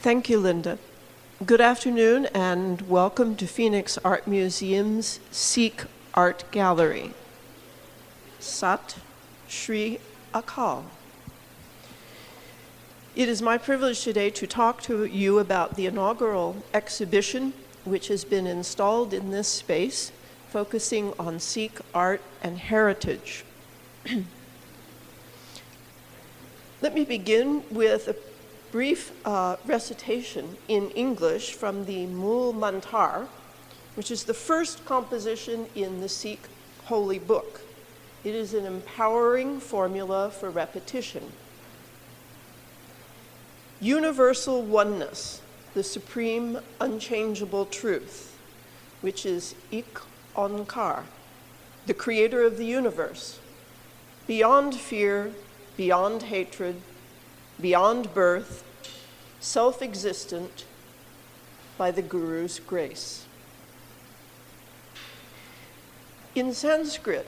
Thank you, Linda. Good afternoon and welcome to Phoenix Art Museum's Sikh Art Gallery. Sat Shri Akal. It is my privilege today to talk to you about the inaugural exhibition which has been installed in this space, focusing on Sikh art and heritage. Let me begin with a brief recitation in English from the Mool Mantar, which is the first composition in the Sikh Holy Book. It is an empowering formula for repetition. Universal oneness, the supreme unchangeable truth, which is Ik Onkar, the creator of the universe, beyond fear, beyond hatred, beyond birth, self-existent by the Guru's grace. In Sanskrit,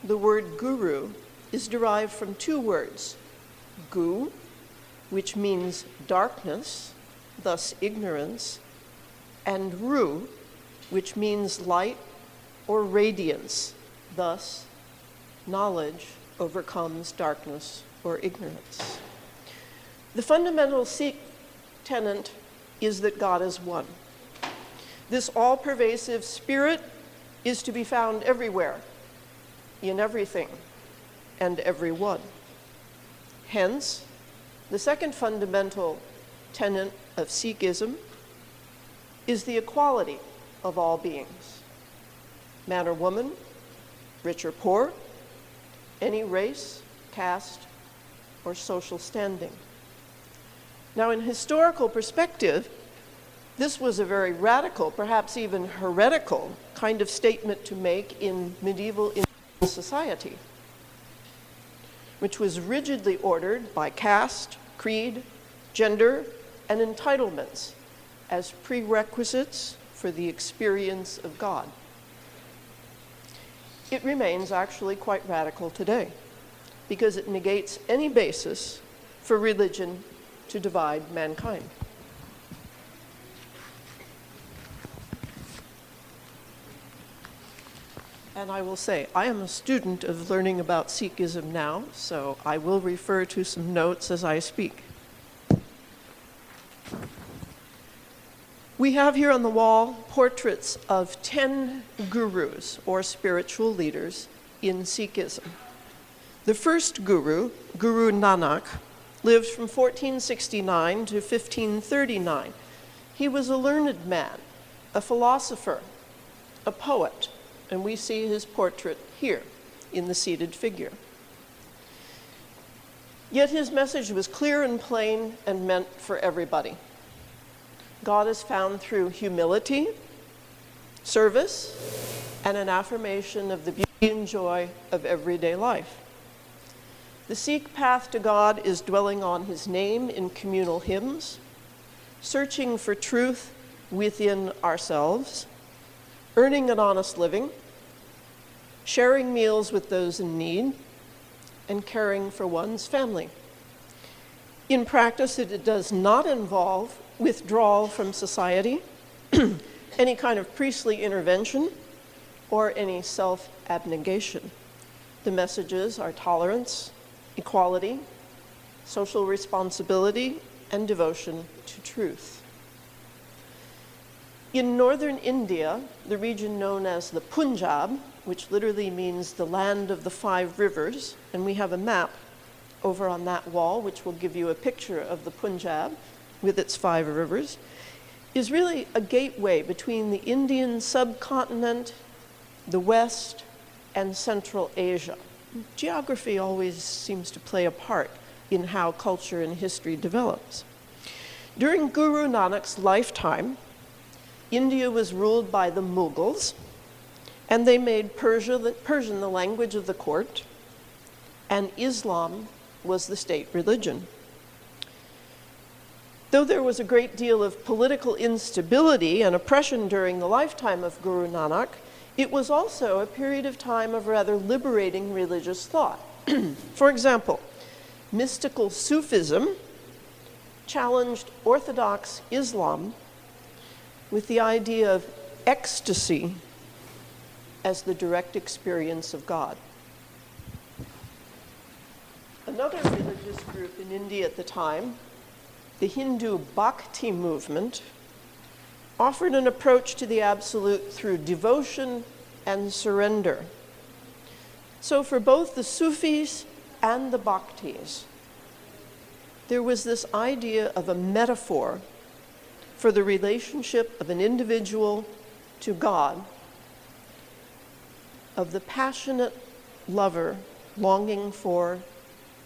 the word guru is derived from two words, gu, which means darkness, thus ignorance, and ru, which means light or radiance, thus knowledge overcomes darkness or ignorance. The fundamental Sikh tenet is that God is one. This all-pervasive spirit is to be found everywhere, in everything, and everyone. Hence, the second fundamental tenet of Sikhism is the equality of all beings, man or woman, rich or poor, any race, caste, or social standing. Now, in historical perspective, this was a very radical, perhaps even heretical, kind of statement to make in medieval Indian society, which was rigidly ordered by caste, creed, gender, and entitlements as prerequisites for the experience of God. It remains actually quite radical today because it negates any basis for religion to divide mankind. And I will say, I am a student of learning about Sikhism now, so I will refer to some notes as I speak. We have here on the wall portraits of 10 gurus, or spiritual leaders, in Sikhism. The first guru, Guru Nanak, lived from 1469 to 1539. He was a learned man, a philosopher, a poet, and we see his portrait here in the seated figure. Yet his message was clear and plain and meant for everybody. God is found through humility, service, and an affirmation of the beauty and joy of everyday life. The Sikh path to God is dwelling on his name in communal hymns, searching for truth within ourselves, earning an honest living, sharing meals with those in need, and caring for one's family. In practice, it does not involve withdrawal from society, any kind of priestly intervention, or any self-abnegation. The messages are tolerance, equality, social responsibility, and devotion to truth. In northern India, the region known as the Punjab, which literally means the land of the 5 rivers, and we have a map over on that wall which will give you a picture of the Punjab with its 5 rivers, is really a gateway between the Indian subcontinent, the West, and Central Asia. Geography always seems to play a part in how culture and history develops. During Guru Nanak's lifetime, India was ruled by the Mughals, and they made Persian the language of the court, and Islam was the state religion. Though there was a great deal of political instability and oppression during the lifetime of Guru Nanak, it was also a period of time of rather liberating religious thought. For example, mystical Sufism challenged Orthodox Islam with the idea of ecstasy as the direct experience of God. Another religious group in India at the time, the Hindu Bhakti movement, offered an approach to the absolute through devotion and surrender. So for both the Sufis and the Bhaktis, there was this idea of a metaphor for the relationship of an individual to God, of the passionate lover longing for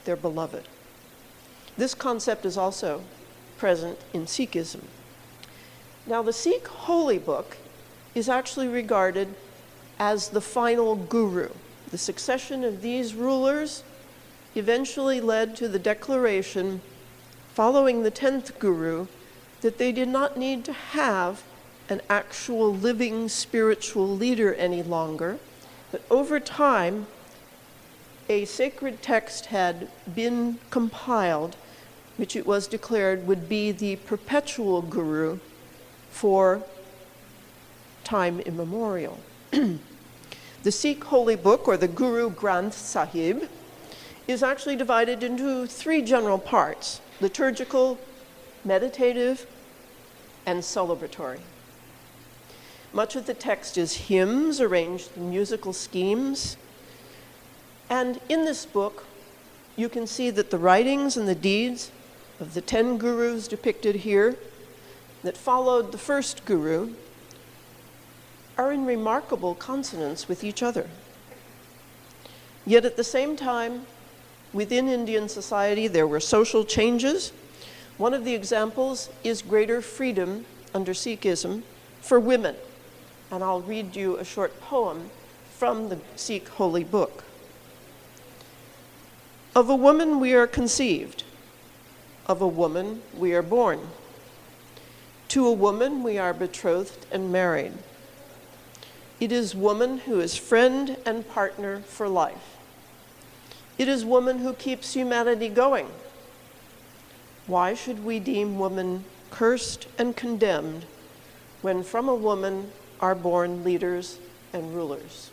their beloved. This concept is also present in Sikhism. Now, the Sikh holy book is actually regarded as the final guru. The succession of these rulers eventually led to the declaration following the 10th guru that they did not need to have an actual living spiritual leader any longer, but over time, a sacred text had been compiled, which it was declared would be the perpetual guru for time immemorial. The Sikh holy book, or the Guru Granth Sahib, is actually divided into 3 general parts: liturgical, meditative, and celebratory. Much of the text is hymns arranged in musical schemes. And in this book, you can see that the writings and the deeds of the 10 gurus depicted here that followed the first guru are in remarkable consonance with each other. Yet at the same time, within Indian society, there were social changes. One of the examples is greater freedom under Sikhism for women. And I'll read you a short poem from the Sikh holy book. Of a woman we are conceived, of a woman we are born. To a woman we are betrothed and married. It is woman who is friend and partner for life. It is woman who keeps humanity going. Why should we deem woman cursed and condemned when from a woman are born leaders and rulers?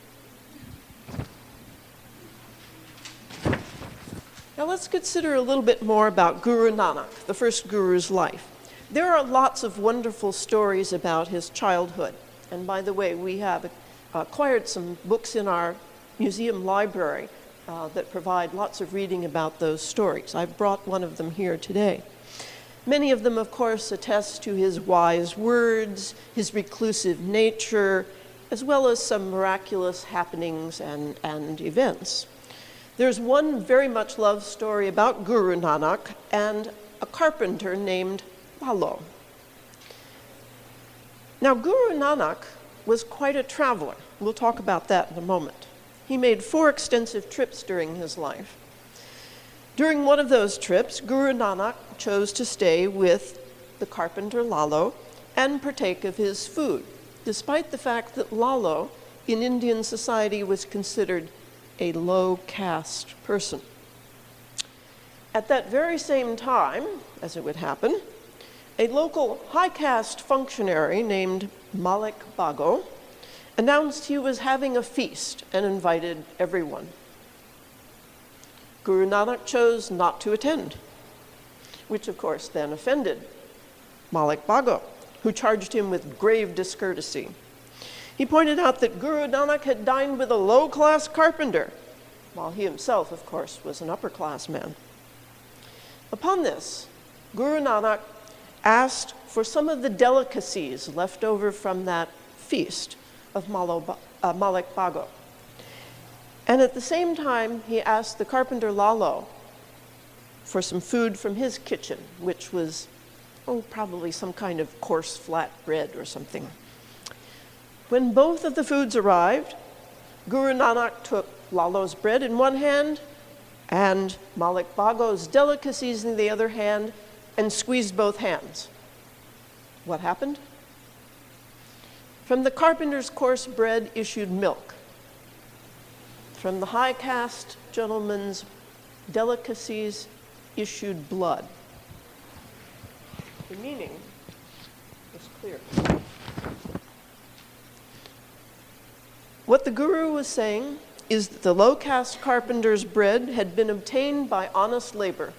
Now let's consider a little bit more about Guru Nanak, the first guru's life. There are lots of wonderful stories about his childhood. And by the way, we have acquired some books in our museum library that provide lots of reading about those stories. I've brought one of them here today. Many of them, of course, attest to his wise words, his reclusive nature, as well as some miraculous happenings and events. There's one very much loved story about Guru Nanak and a carpenter named Lalo. Now, Guru Nanak was quite a traveler. We'll talk about that in a moment. He made 4 extensive trips during his life. During one of those trips, Guru Nanak chose to stay with the carpenter Lalo and partake of his food, despite the fact that Lalo in Indian society was considered a low caste person. At that very same time, as it would happen, a local high caste functionary named Malik Bago announced he was having a feast and invited everyone. Guru Nanak chose not to attend, which of course then offended Malik Bago, who charged him with grave discourtesy. He pointed out that Guru Nanak had dined with a low-class carpenter, while he himself, of course, was an upper-class man. Upon this, Guru Nanak asked for some of the delicacies left over from that feast of Malik Bago. And at the same time, he asked the carpenter Lalo for some food from his kitchen, which was, probably some kind of coarse flat bread or something. When both of the foods arrived, Guru Nanak took Lalo's bread in one hand and Malik Bago's delicacies in the other hand and squeezed both hands. What happened? From the carpenter's coarse bread issued milk. From the high caste gentleman's delicacies issued blood. the meaning is clear. What the Guru was saying is that the low-caste carpenter's bread had been obtained by honest labor,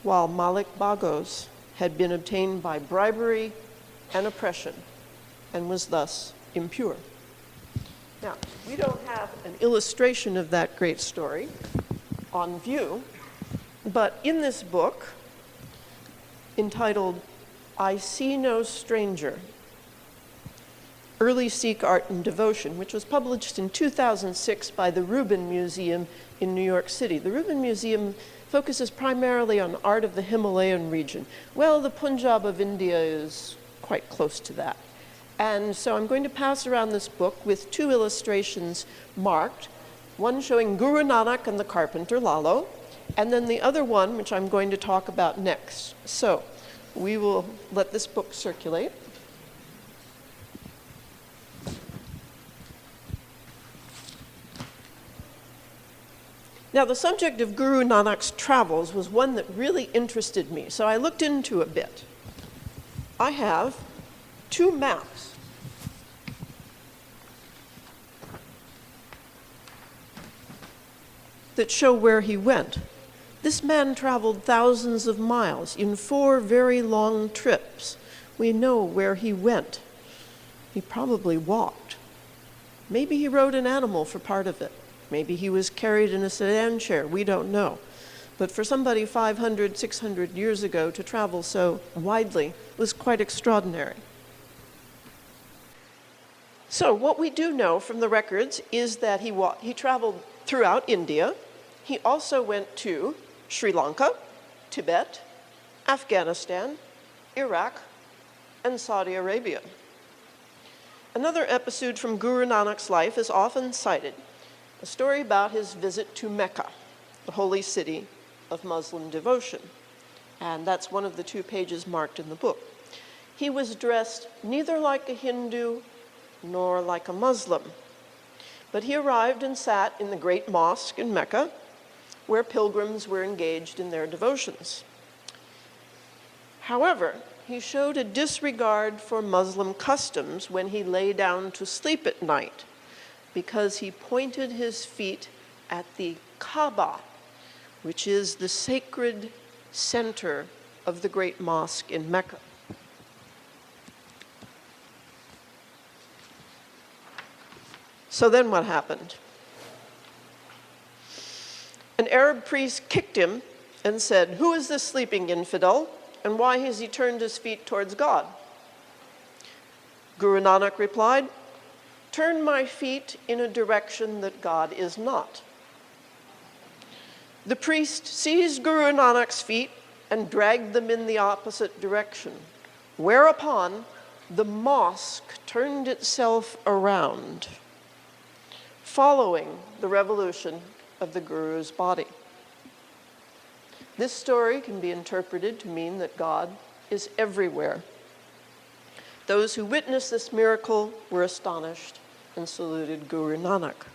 while Malik Bhago's had been obtained by bribery and oppression, and was thus impure. Now, we don't have an illustration of that great story on view, but in this book, entitled I See No Stranger, Early Sikh Art and Devotion, which was published in 2006 by the Rubin Museum in New York City. The Rubin Museum focuses primarily on art of the Himalayan region. Well, the Punjab of India is quite close to that. And so I'm going to pass around this book with two illustrations marked, one showing Guru Nanak and the carpenter, Lalo, and then the other one, which I'm going to talk about next. So we will let this book circulate. Now, the subject of Guru Nanak's travels was one that really interested me, so I looked into a bit. I have two maps. That show where he went. This man traveled thousands of miles in 4 very long trips. We know where he went. He probably walked. Maybe he rode an animal for part of it. Maybe he was carried in a sedan chair, we don't know. But for somebody 500, 600 years ago to travel so widely was quite extraordinary. So what we do know from the records is that he traveled throughout India. He also went to Sri Lanka, Tibet, Afghanistan, Iraq, and Saudi Arabia. Another episode from Guru Nanak's life is often cited, a story about his visit to Mecca, the holy city of Muslim devotion. And that's one of the 2 pages marked in the book. He was dressed neither like a Hindu nor like a Muslim, but he arrived and sat in the great mosque in Mecca, where pilgrims were engaged in their devotions. However, he showed a disregard for Muslim customs when he lay down to sleep at night, because he pointed his feet at the Kaaba, which is the sacred center of the great mosque in Mecca. So then what happened? An Arab priest kicked him and said, "Who is this sleeping infidel, and why has he turned his feet towards God?" Guru Nanak replied, "Turn my feet in a direction that God is not." The priest seized Guru Nanak's feet and dragged them in the opposite direction, whereupon the mosque turned itself around, following the revolution of the Guru's body. This story can be interpreted to mean that God is everywhere. Those who witnessed this miracle were astonished and saluted Guru Nanak.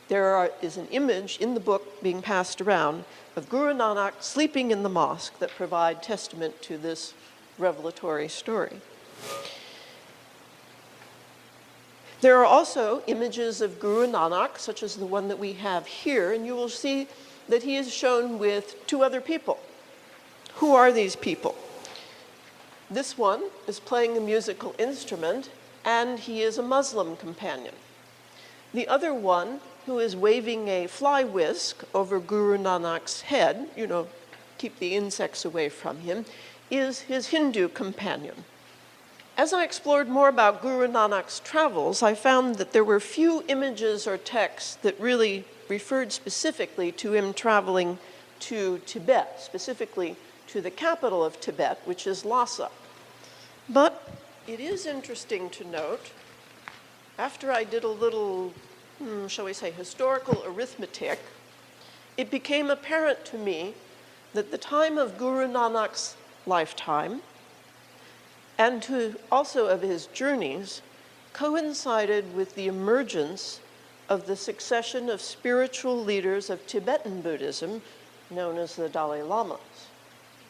There is an image in the book being passed around of Guru Nanak sleeping in the mosque that provide testament to this revelatory story. There are also images of Guru Nanak, such as the one that we have here, and you will see that he is shown with 2 other people. Who are these people? This one is playing a musical instrument, and he is a Muslim companion. The other one, who is waving a fly whisk over Guru Nanak's head, keep the insects away from him, is his Hindu companion. As I explored more about Guru Nanak's travels, I found that there were few images or texts that really referred specifically to him traveling to Tibet, specifically to the capital of Tibet, which is Lhasa. But it is interesting to note, after I did a little, shall we say, historical arithmetic, it became apparent to me that the time of Guru Nanak's lifetime and also of his journeys coincided with the emergence of the succession of spiritual leaders of Tibetan Buddhism known as the Dalai Lamas.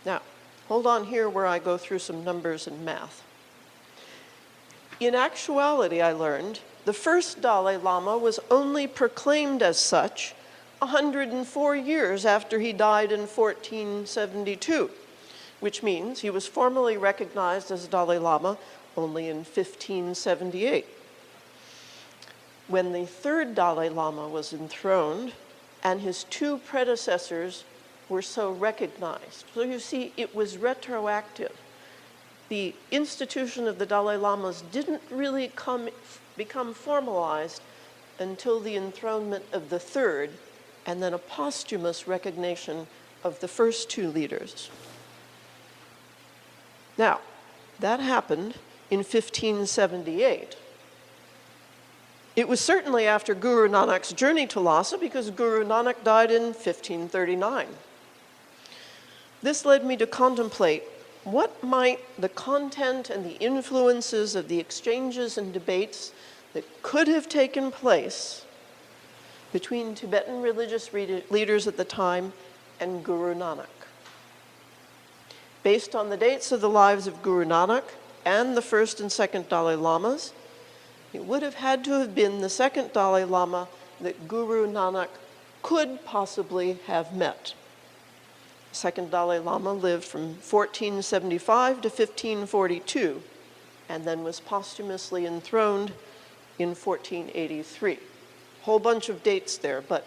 Now, Hold on here where I go through some numbers and math. In actuality, I learned, the first Dalai Lama was only proclaimed as such 104 years after he died in 1472, which means he was formally recognized as Dalai Lama only in 1578. When the third Dalai Lama was enthroned, and his two predecessors were so recognized. So you see, it was retroactive. The institution of the Dalai Lamas didn't really become formalized until the enthronement of the third, and then a posthumous recognition of the first two leaders. Now, that happened in 1578. It was certainly after Guru Nanak's journey to Lhasa, because Guru Nanak died in 1539. This led me to contemplate what might the content and the influences of the exchanges and debates that could have taken place between Tibetan religious leaders at the time and Guru Nanak. Based on the dates of the lives of Guru Nanak and the first and second Dalai Lamas, it would have had to have been the second Dalai Lama that Guru Nanak could possibly have met. The second Dalai Lama lived from 1475 to 1542, and then was posthumously enthroned in 1483. A whole bunch of dates there, but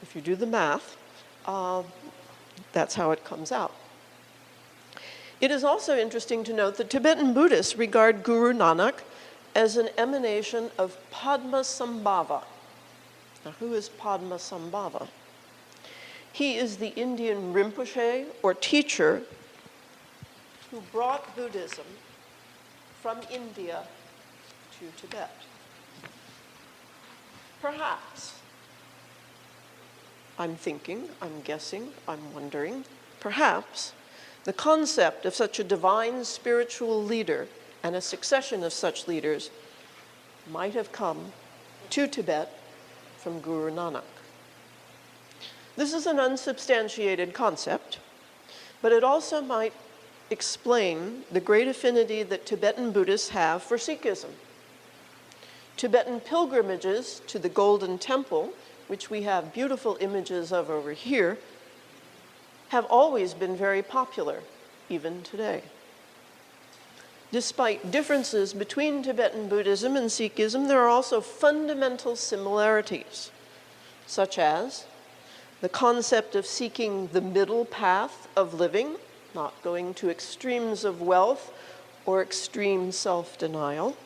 if you do the math, that's how it comes out. It is also interesting to note that Tibetan Buddhists regard Guru Nanak as an emanation of Padma Sam Bhava. Now, who is Padma Sam Bhava? He is the Indian Rinpoche, or teacher, who brought Buddhism from India to Tibet. Perhaps, I'm thinking, I'm guessing, I'm wondering, perhaps the concept of such a divine spiritual leader and a succession of such leaders might have come to Tibet from Guru Nanak. This is an unsubstantiated concept, but it also might explain the great affinity that Tibetan Buddhists have for Sikhism. Tibetan pilgrimages to the Golden Temple, which we have beautiful images of over here, have always been very popular, even today. Despite differences between Tibetan Buddhism and Sikhism, there are also fundamental similarities, such as the concept of seeking the middle path of living, not going to extremes of wealth or extreme self-denial,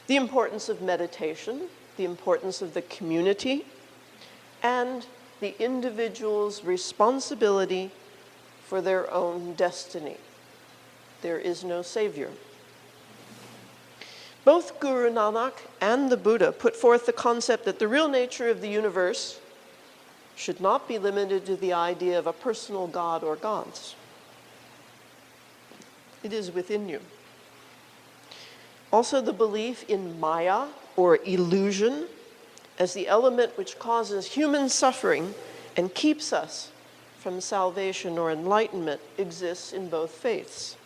the importance of meditation, the importance of the community, and the individual's responsibility for their own destiny. There is no savior. Both Guru Nanak and the Buddha put forth the concept that the real nature of the universe should not be limited to the idea of a personal God or gods. It is within you. Also, the belief in Maya, or illusion, as the element which causes human suffering and keeps us from salvation or enlightenment, exists in both faiths,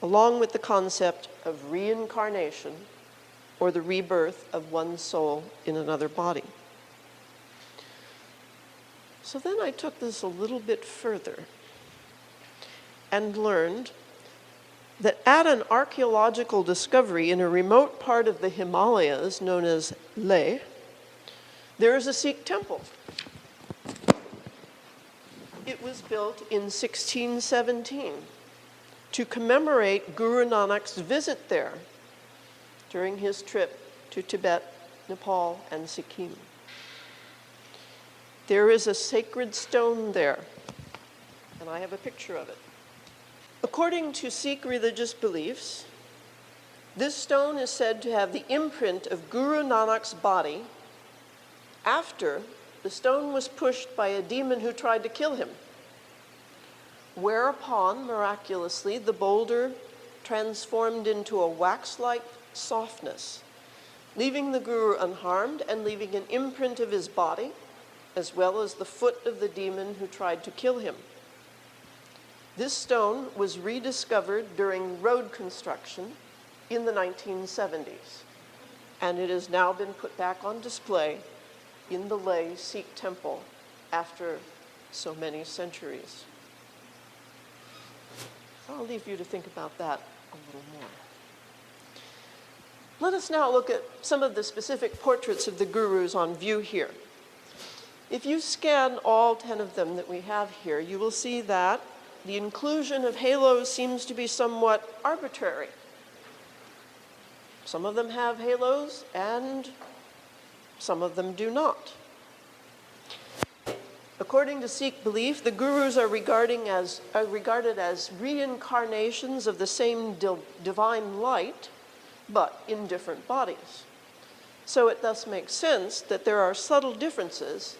along with the concept of reincarnation, or the rebirth of one's soul in another body. So then I took this a little bit further and learned that at an archaeological discovery in a remote part of the Himalayas known as Leh, there is a Sikh temple. It was built in 1617 to commemorate Guru Nanak's visit there during his trip to Tibet, Nepal, and Sikkim. There is a sacred stone there, and I have a picture of it. According to Sikh religious beliefs, this stone is said to have the imprint of Guru Nanak's body after the stone was pushed by a demon who tried to kill him, whereupon, miraculously, the boulder transformed into a wax-like softness, leaving the Guru unharmed and leaving an imprint of his body, as well as the foot of the demon who tried to kill him. This stone was rediscovered during road construction in the 1970s, and it has now been put back on display in the Leh Sikh temple after so many centuries. So I'll leave you to think about that a little more. Let us now look at some of the specific portraits of the gurus on view here. If you scan all 10 of them that we have here, you will see that the inclusion of halos seems to be somewhat arbitrary. Some of them have halos and some of them do not. According to Sikh belief, the gurus are regarded as reincarnations of the same divine light, but in different bodies. So it thus makes sense that there are subtle differences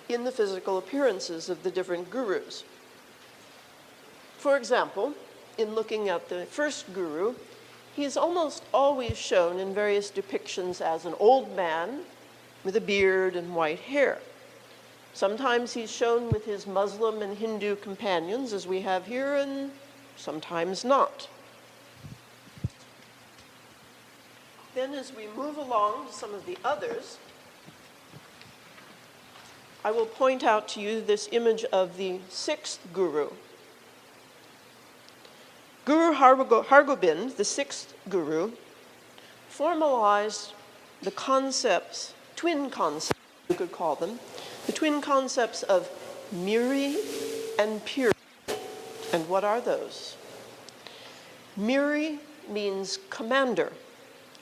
in the physical appearances of the different gurus. For example, in looking at the first guru, he is almost always shown in various depictions as an old man with a beard and white hair. Sometimes he's shown with his Muslim and Hindu companions, as we have here, and sometimes not. Then as we move along to some of the others, I will point out to you this image of the sixth guru. Guru Hargobind, the sixth guru, formalized the concepts, twin concepts, you could call them, the twin concepts of Miri and Piri. And what are those? Miri means commander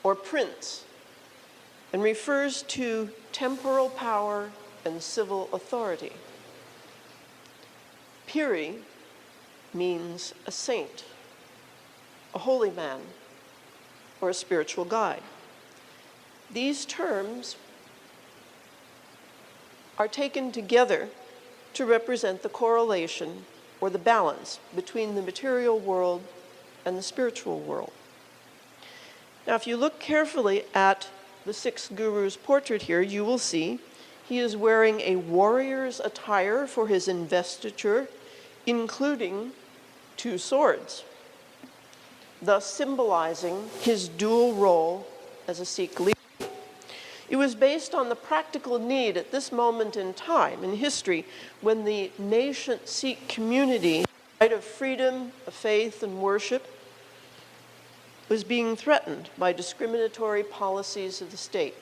or prince and refers to temporal power and civil authority. Piri means a saint, a holy man, or a spiritual guide. These terms are taken together to represent the correlation or the balance between the material world and the spiritual world. Now, if you look carefully at the sixth guru's portrait here, you will see he is wearing a warrior's attire for his investiture, including 2 swords, thus symbolizing his dual role as a Sikh leader. It was based on the practical need at this moment in time in history when the nascent Sikh community, right of freedom of faith and worship, was being threatened by discriminatory policies of the state.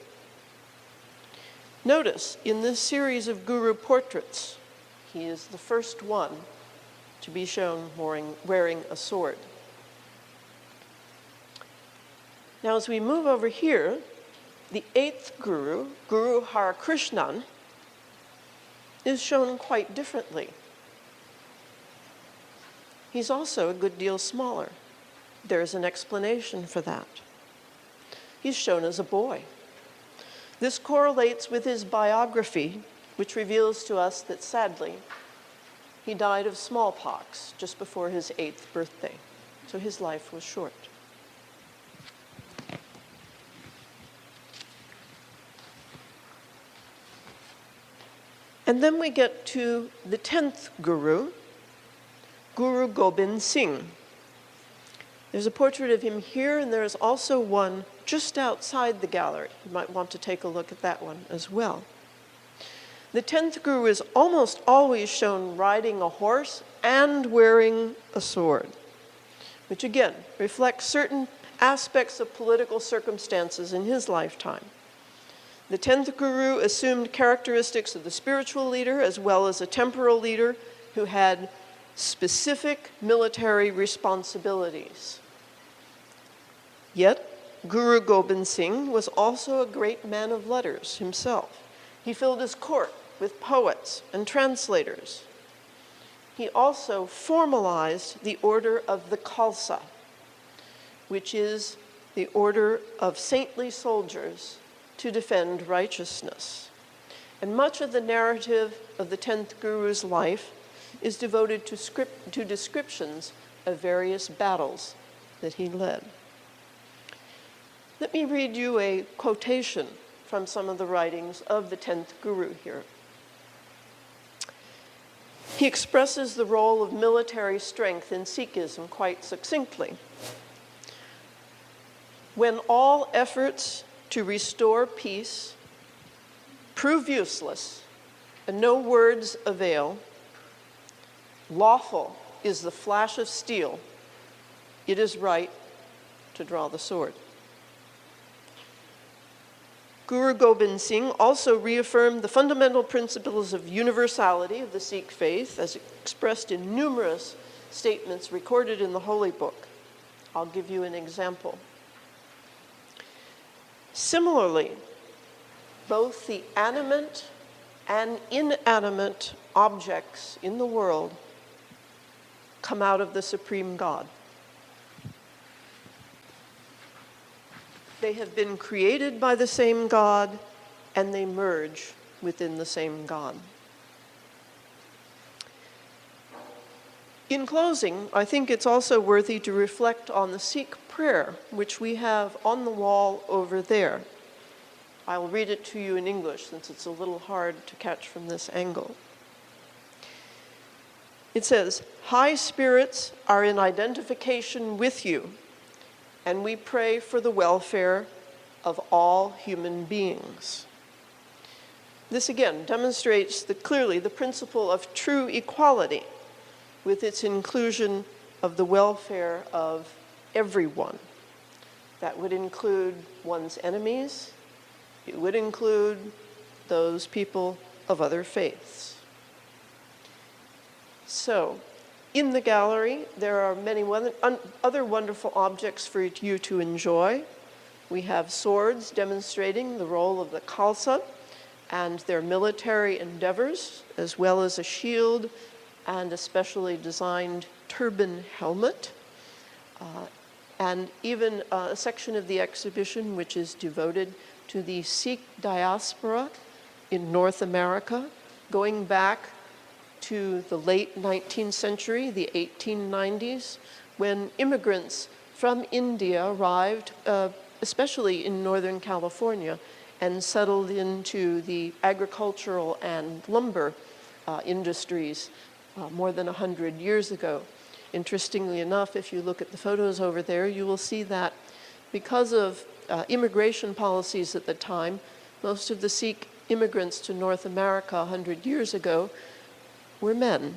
Notice in this series of guru portraits, he is the first one to be shown wearing a sword. Now, as we move over here, the 8th guru, Guru Hara Krishnan, is shown quite differently. He's also a good deal smaller. There's an explanation for that. He's shown as a boy. This correlates with his biography, which reveals to us that, sadly, he died of smallpox just before his 8th birthday. So his life was short. And then we get to the 10th guru, Guru Gobind Singh. There's a portrait of him here, and there's also one just outside the gallery. You might want to take a look at that one as well. The 10th guru is almost always shown riding a horse and wearing a sword, which again reflects certain aspects of political circumstances in his lifetime. The 10th guru assumed characteristics of the spiritual leader as well as a temporal leader who had specific military responsibilities. Yet, Guru Gobind Singh was also a great man of letters himself. He filled his court with poets and translators. He also formalized the order of the Khalsa, which is the order of saintly soldiers to defend righteousness. And much of the narrative of the 10th Guru's life is devoted to descriptions of various battles that he led. Let me read you a quotation from some of the writings of the 10th Guru here. He expresses the role of military strength in Sikhism quite succinctly. When all efforts to restore peace prove useless and no words avail, lawful is the flash of steel. It is right to draw the sword. Guru Gobind Singh also reaffirmed the fundamental principles of universality of the Sikh faith as expressed in numerous statements recorded in the Holy Book. I'll give you an example. Similarly, both the animate and inanimate objects in the world come out of the Supreme God. They have been created by the same God, and they merge within the same God. In closing, I think it's also worthy to reflect on the Sikh Prayer, which we have on the wall over there. I will read it to you in English, since it's a little hard to catch from this angle. It says, "High spirits are in identification with you, and we pray for the welfare of all human beings." This again demonstrates clearly the principle of true equality with its inclusion of the welfare of everyone. That would include one's enemies. It would include those people of other faiths. So, in the gallery, there are many other wonderful objects for you to enjoy. We have swords demonstrating the role of the Khalsa and their military endeavors, as well as a shield and a specially designed turban helmet. And even a section of the exhibition which is devoted to the Sikh diaspora in North America, going back to the late 19th century, the 1890s, when immigrants from India arrived, especially in Northern California, and settled into the agricultural and lumber industries more than 100 years ago. Interestingly enough, if you look at the photos over there, you will see that because of immigration policies at the time, most of the Sikh immigrants to North America 100 years ago were men.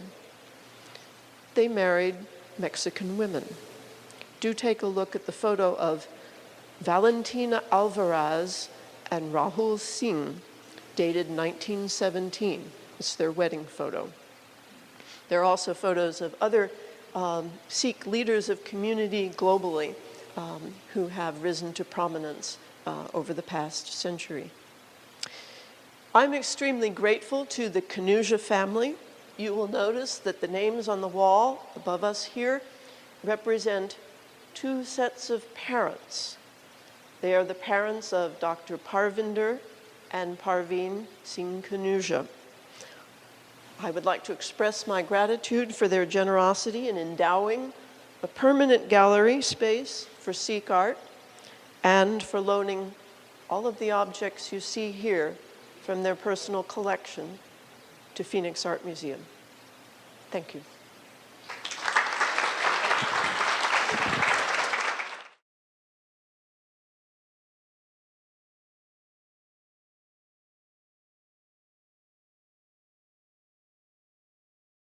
They married Mexican women. Do take a look at the photo of Valentina Alvarez and Rahul Singh, dated 1917. It's their wedding photo. There are also photos of other Sikh leaders of community globally who have risen to prominence over the past century. I'm extremely grateful to the Kanuja family. You will notice that the names on the wall above us here represent two sets of parents. They are the parents of Dr. Parvinder and Parveen Singh Kanuja. I would like to express my gratitude for their generosity in endowing a permanent gallery space for Sikh art and for loaning all of the objects you see here from their personal collection to Phoenix Art Museum. Thank you.